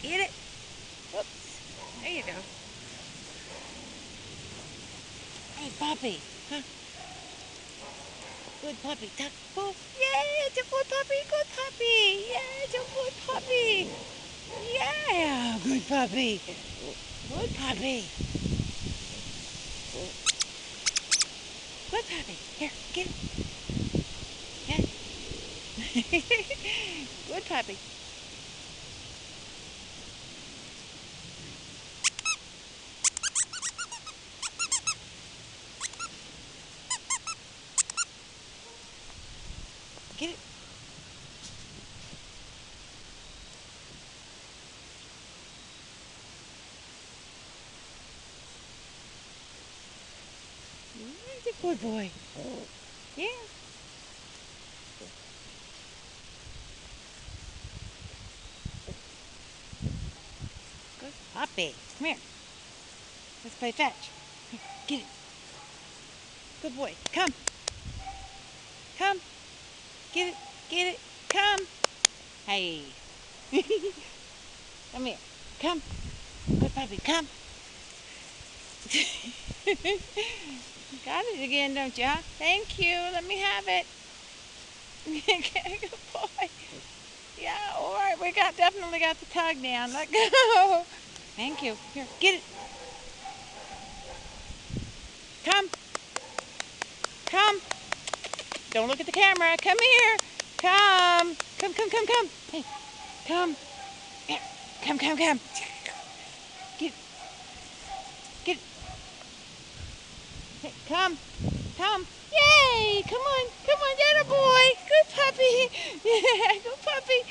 Get it. Whoops. There you go. Hey, puppy. Huh? Good puppy. Tuck. Boop. Yay, it's a good puppy. Good puppy. Yeah, it's a good puppy. Yeah, good puppy. Good puppy. Good puppy. Here, get it. Yeah. Good puppy. Get it. He's a good boy. Yeah. Good puppy. Come here. Let's play fetch. Here, get it. Good boy. Come. Come. Get it. Get it. Come. Hey. Come here. Come. Good puppy. Come. Got it again, don't you, huh? Thank you. Let me have it. Good boy. Yeah, all right. We definitely got the tug down. Let go. Thank you. Here, get it. Come. Come. Don't look at the camera. Come here. Come. Come, come, come, come. Hey, come. Here. Come, come, come. Get, get. Hey, come. Come. Yay. Come on. Come on, that boy. Good puppy. Yeah, good puppy.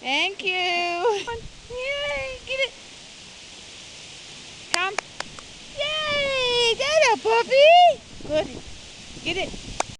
Thank you. Yay. Get it. Come. Yay. That a puppy. Good. Get it.